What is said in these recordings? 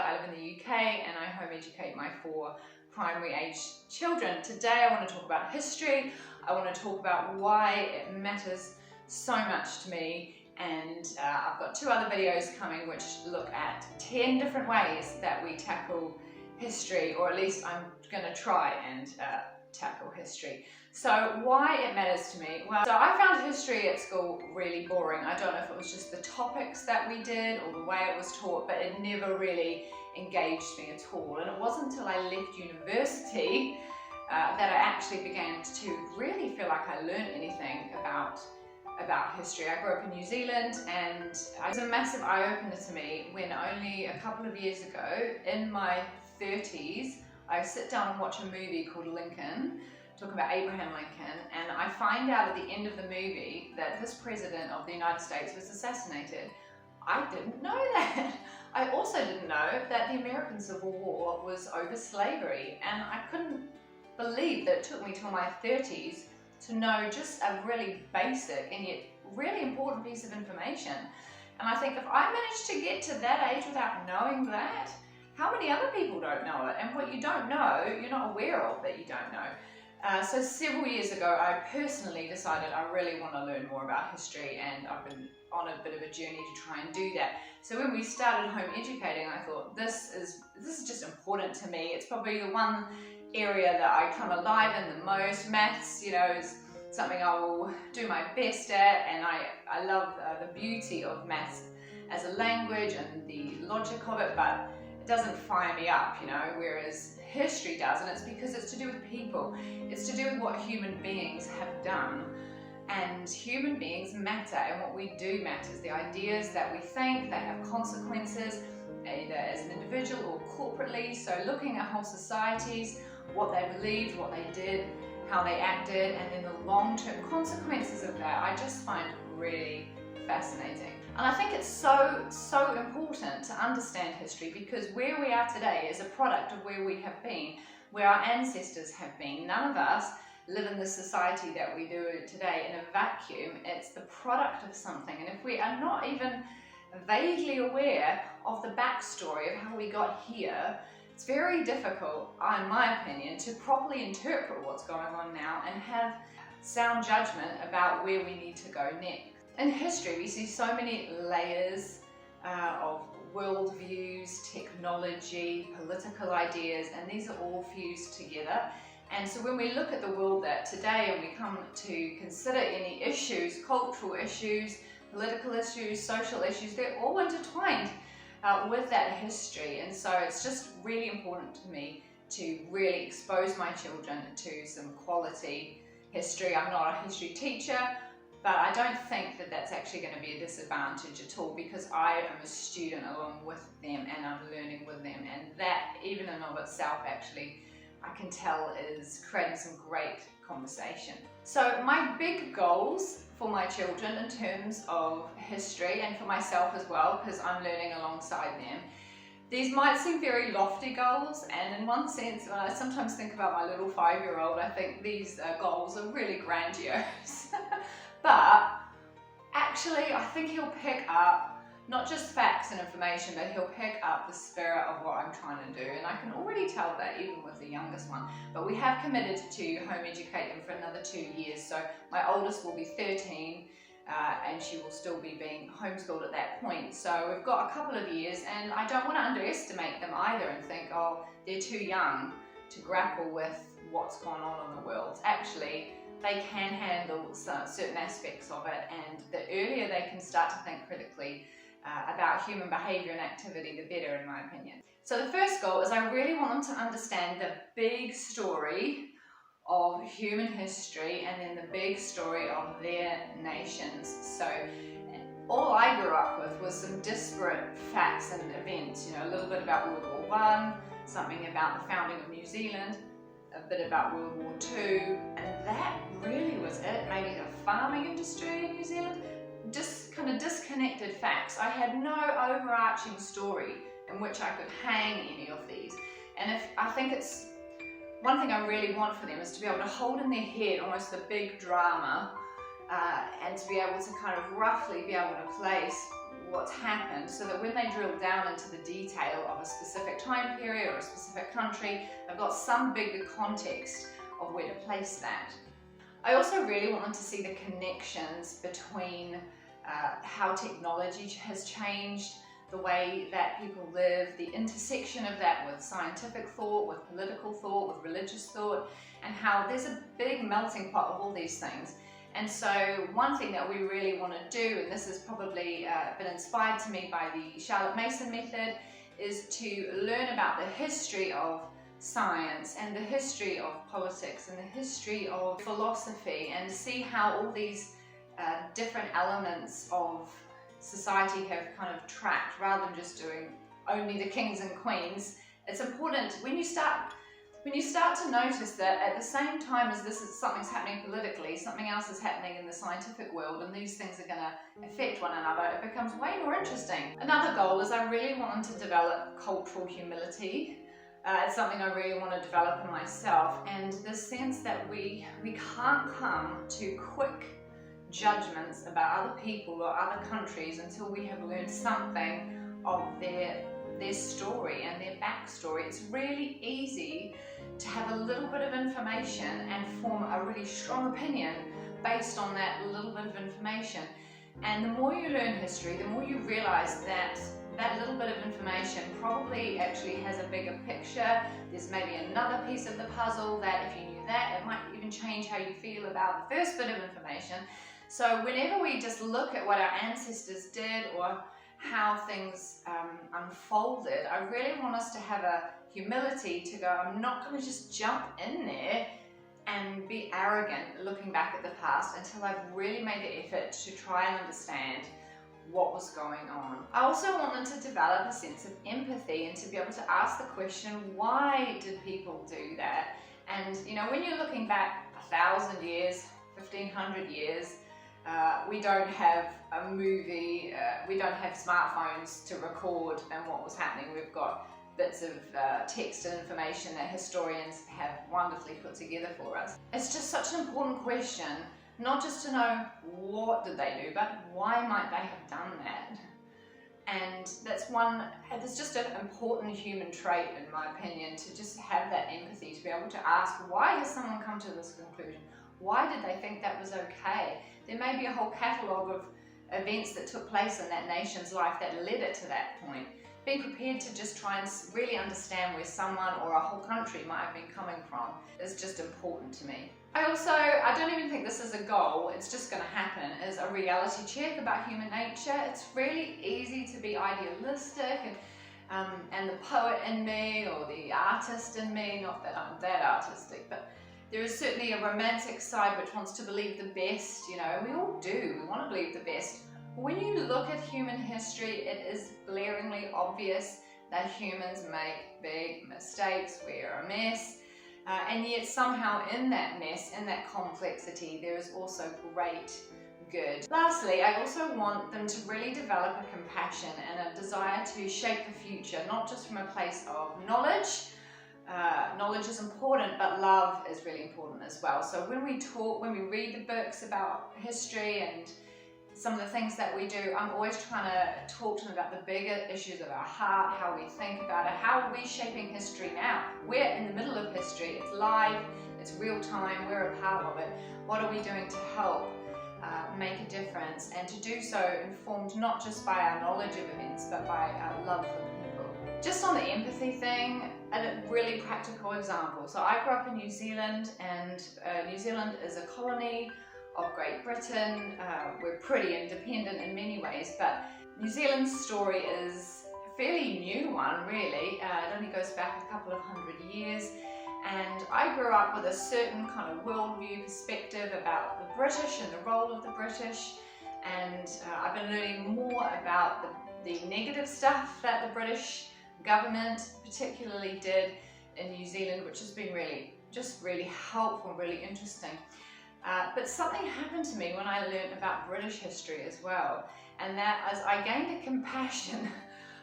I live in the UK and I home educate my 4 primary age children. Today I want to talk about history. I want to talk about why it matters so much to me, and I've got 2 other videos coming which look at 10 different ways that we tackle history, or at least I'm going to try and tackle history. So why it matters to me? Well, so I found history at school really boring. I don't know if it was just the topics that we did or the way it was taught, but it never really engaged me at all. And it wasn't until I left university that I actually began to really feel like I learned anything about history. I grew up in New Zealand, and it was a massive eye-opener to me when only a couple of years ago, in my 30s, I sit down and watch a movie called Lincoln, talking about Abraham Lincoln, and I find out at the end of the movie that this president of the United States was assassinated. I didn't know that. I also didn't know that the American Civil War was over slavery, and I couldn't believe that it took me till my 30s to know just a really basic and yet really important piece of information. And I think if I managed to get to that age without knowing that, how many other people don't know it? And what you don't know, you're not aware of that you don't know. So several years ago, I personally decided I really want to learn more about history, and I've been on a bit of a journey to try and do that. So when we started home educating, I thought this is just important to me. It's probably the one area that I come alive in the most. Maths, is something I will do my best at, and I love the beauty of maths as a language and the logic of it, but it doesn't fire me up, whereas history does, and it's because it's to do with people. It's to do with what human beings have done, and human beings matter, and what we do matters. The ideas that we think, they have consequences, either as an individual or corporately. So looking at whole societies, what they believed, what they did, how they acted, and then the long-term consequences of that, I just find really fascinating. And I think it's so important to understand history, because where we are today is a product of where we have been, where our ancestors have been. None of us live in the society that we do today in a vacuum. It's the product of something, and if we are not even vaguely aware of the backstory of how we got here, it's very difficult, in my opinion, to properly interpret what's going on now and have sound judgment about where we need to go next. In history, we see so many layers of worldviews, technology, political ideas, and these are all fused together. And so when we look at the world that today, and we come to consider any issues, cultural issues, political issues, social issues, they're all intertwined with that history. And so it's just really important to me to really expose my children to some quality history. I'm not a history teacher, but I don't think that that's actually going to be a disadvantage at all, because I am a student along with them and I'm learning with them, and that even in and of itself actually I can tell is creating some great conversation. So my big goals for my children in terms of history, and for myself as well, because I'm learning alongside them, these might seem very lofty goals, and in one sense, when I sometimes think about my little 5-year-old, I think these goals are really grandiose. But actually, I think he'll pick up not just facts and information, but he'll pick up the spirit of what I'm trying to do. And I can already tell that even with the youngest one. But we have committed to home educate them for another 2 years. So my oldest will be 13, and she will still be being homeschooled at that point. So we've got a couple of years, and I don't want to underestimate them either and think, oh, they're too young to grapple with what's going on in the world. Actually, they can handle certain aspects of it, and the earlier they can start to think critically about human behaviour and activity, the better, in my opinion. So the first goal is I really want them to understand the big story of human history, and then the big story of their nations. So all I grew up with was some disparate facts and events, a little bit about World War I, something about the founding of New Zealand, a bit about World War II, and that really was it. Maybe the farming industry in New Zealand, just kind of disconnected facts. I had no overarching story in which I could hang any of these. And I think it's one thing I really want for them is to be able to hold in their head almost the big drama, and to be able to kind of roughly be able to place what's happened, so that when they drill down into the detail of a specific time period or a specific country, they've got some bigger context of where to place that. I also really want them to see the connections between how technology has changed the way that people live, the intersection of that with scientific thought, with political thought, with religious thought, and how there's a big melting pot of all these things. And so one thing that we really want to do, and this has probably been inspired to me by the Charlotte Mason method, is to learn about the history of science and the history of politics and the history of philosophy, and see how all these different elements of society have kind of tracked, rather than just doing only the kings and queens. It's important when you start to notice that at the same time as something's happening politically, something else is happening in the scientific world, and these things are going to affect one another, it becomes way more interesting. Another goal is I really want them to develop cultural humility. It's something I really want to develop in myself, and the sense that we can't come to quick judgments about other people or other countries until we have learned something of their story and their backstory. It's really easy to have a little bit of information and form a really strong opinion based on that little bit of information. And the more you learn history, the more you realize that that little bit of information probably actually has a bigger picture. There's maybe another piece of the puzzle that if you knew that, it might even change how you feel about the first bit of information. So whenever we just look at what our ancestors did or how things unfolded, I really want us to have a humility to go, I'm not going to just jump in there and be arrogant looking back at the past until I've really made the effort to try and understand what was going on. I also want them to develop a sense of empathy and to be able to ask the question, why did people do that? And you know, when you're looking back 1,000 years, 1,500 years, we don't have a movie, we don't have smartphones to record and what was happening. We've got bits of text and information that historians have wonderfully put together for us. It's just such an important question, not just to know what did they do, but why might they have done that? And that's just an important human trait, in my opinion, to just have that empathy, to be able to ask, why has someone come to this conclusion? Why did they think that was okay? There may be a whole catalogue of events that took place in that nation's life that led it to that point. Being prepared to just try and really understand where someone or a whole country might have been coming from is just important to me. I don't even think this is a goal, it's just going to happen, is a reality check about human nature. It's really easy to be idealistic and the poet in me or the artist in me, not that I'm that artistic, but there is certainly a romantic side which wants to believe the best. You know, we all do, we want to believe the best. When you look at human history, it is glaringly obvious that humans make big mistakes, we're a mess, and yet somehow in that mess, in that complexity, there is also great good. Lastly, I also want them to really develop a compassion and a desire to shape the future, not just from a place of knowledge. Knowledge is important, but love is really important as well. So when we read the books about history and some of the things that we do, I'm always trying to talk to them about the bigger issues of our heart, how we think about it, how are we shaping history now? We're in the middle of history, it's live, it's real time, we're a part of it. What are we doing to help make a difference, and to do so informed not just by our knowledge of events, but by our love for people. Just on the empathy thing, a really practical example. So I grew up in New Zealand, and New Zealand is a colony of Great Britain. We're pretty independent in many ways, but New Zealand's story is a fairly new one, really. It only goes back a couple of hundred years, and I grew up with a certain kind of worldview perspective about the British and the role of the British, and I've been learning more about the negative stuff that the British government particularly did in New Zealand, which has been really helpful, really interesting. But something happened to me when I learned about British history as well, and that as I gained a compassion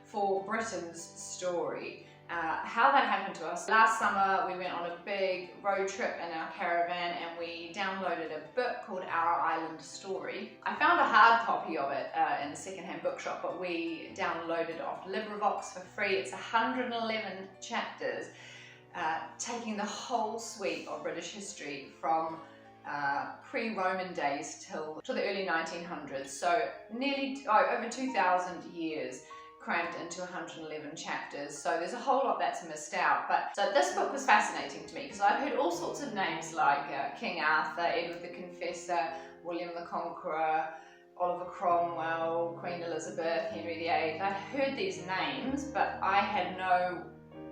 for Britain's story, how that happened to us. Last summer we went on a big road trip in our caravan and we downloaded a book called Our Island Story. I found a hard copy of it in the secondhand bookshop, but we downloaded it off LibriVox for free. It's 111 chapters, taking the whole suite of British history from pre-Roman days till the early 1900s, so nearly over 2,000 years crammed into 111 chapters. So there's a whole lot that's missed out. But so this book was fascinating to me because I've heard all sorts of names like King Arthur, Edward the Confessor, William the Conqueror, Oliver Cromwell, Queen Elizabeth, Henry VIII. I'd heard these names, but I had no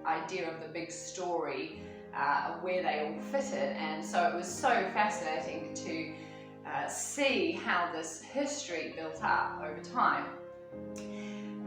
idea of the big story, where they all fitted, and so it was so fascinating to see how this history built up over time.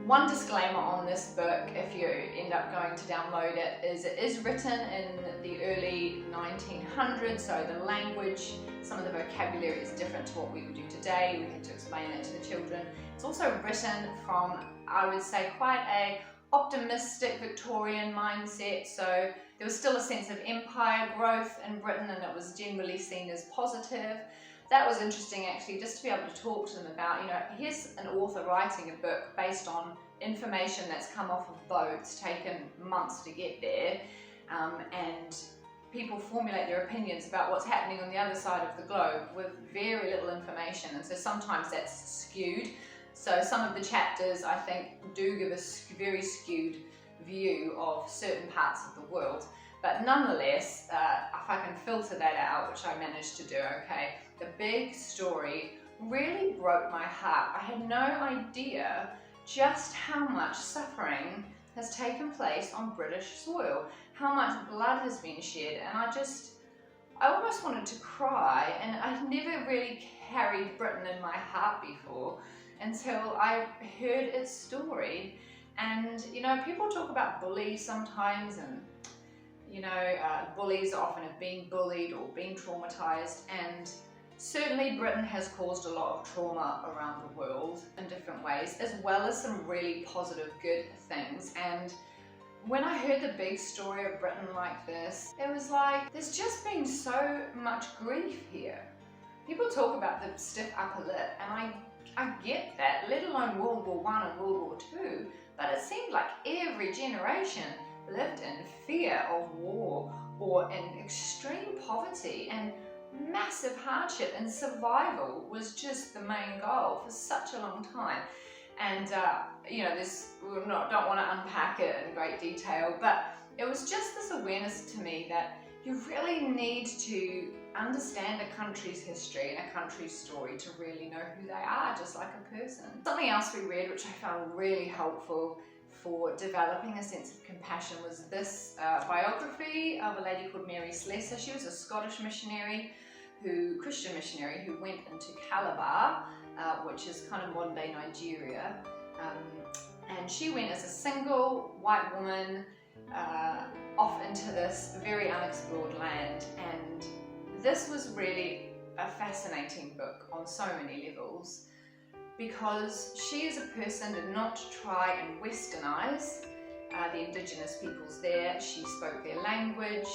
One disclaimer on this book, if you end up going to download it, is it is written in the early 1900s, so the language, some of the vocabulary is different to what we would do today. We had to explain it to the children. It's also written from, I would say, quite a optimistic Victorian mindset, so there was still a sense of empire growth in Britain and it was generally seen as positive. That was interesting actually, just to be able to talk to them about, here's an author writing a book based on information that's come off of boats, taken months to get there, and people formulate their opinions about what's happening on the other side of the globe with very little information, and so sometimes that's skewed. So some of the chapters, I think, do give a very skewed view of certain parts of the world. But nonetheless, if I can filter that out, which I managed to do, okay, the big story really broke my heart. I had no idea just how much suffering has taken place on British soil, how much blood has been shed, and I almost wanted to cry, and I'd never really carried Britain in my heart before until I heard its story. And people talk about bullies sometimes, and bullies often have been bullied or been traumatized, and certainly Britain has caused a lot of trauma around the world in different ways, as well as some really positive good things. And when I heard the big story of Britain like this, it was like, there's just been so much grief here. People talk about the stiff upper lip, and I get that, let alone World War I and World War II, but it seemed like every generation lived in fear of war or in extreme poverty, and massive hardship and survival was just the main goal for such a long time. And we don't want to unpack it in great detail, but it was just this awareness to me that you really need to understand a country's history and a country's story to really know who they are, just like a person. Something else we read which I found really helpful for developing a sense of compassion was this biography of a lady called Mary Slessor. She was a Scottish Christian missionary who went into Calabar, which is kind of modern day Nigeria, and she went as a single white woman off into this very unexplored land, and this was really a fascinating book on so many levels, because she as a person did not try and westernize the indigenous peoples there. She spoke their language,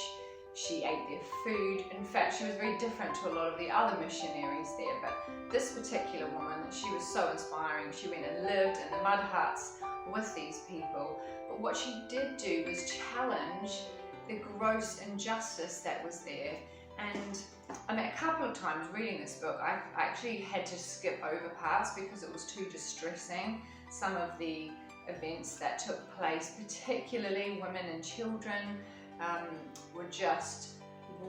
she ate their food. In fact, she was very different to a lot of the other missionaries there, but this particular woman, she was so inspiring. She went and lived in the mud huts with these people, but what she did do was challenge the gross injustice that was there. And a couple of times reading this book, I actually had to skip over parts because it was too distressing. Some of the events that took place, particularly women and children, were just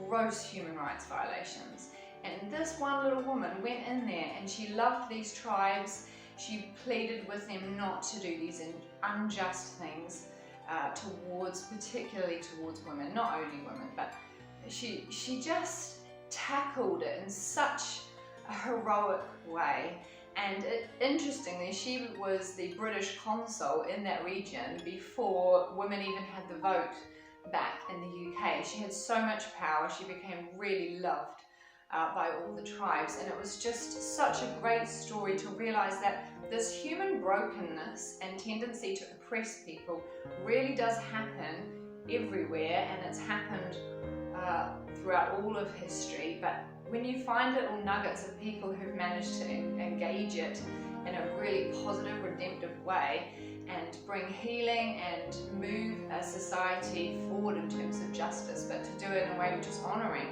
gross human rights violations. And this one little woman went in there and she loved these tribes. She pleaded with them not to do these unjust things particularly towards women, not only women, but she just tackled it in such a heroic way. And interestingly, she was the British consul in that region before women even had the vote back in the UK. She had so much power, she became really loved by all the tribes, and it was just such a great story to realize that this human brokenness and tendency to oppress people really does happen everywhere, and it's happened throughout all of history. But when you find little nuggets of people who've managed to engage it in a really positive, redemptive way and bring healing and move a society forward in terms of justice, but to do it in a way which is honouring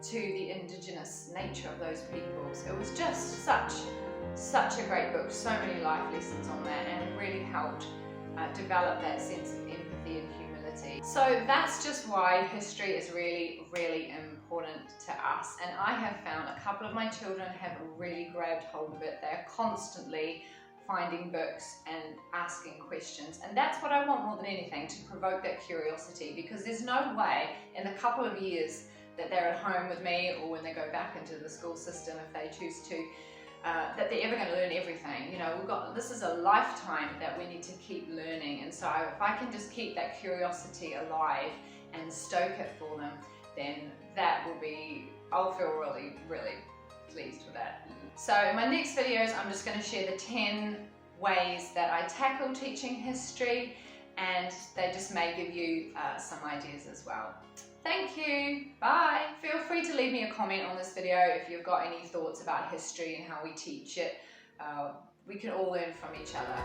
to the indigenous nature of those peoples. It was just such a great book, so many life lessons on that, and it really helped develop that sense of empathy and humility. So that's just why history is really, really important to us, and I have found a couple of my children have really grabbed hold of it. They're constantly finding books and asking questions, and that's what I want more than anything, to provoke that curiosity, because there's no way in the couple of years that they're at home with me, or when they go back into the school system if they choose to, that they're ever going to learn everything. You know, this is a lifetime that we need to keep learning, and so if I can just keep that curiosity alive and stoke it for them, then that will be, I'll feel really, really pleased with that. So in my next videos, I'm just going to share the 10 ways that I tackle teaching history, and they just may give you some ideas as well. Thank you, bye. Feel free to leave me a comment on this video if you've got any thoughts about history and how we teach it. We can all learn from each other.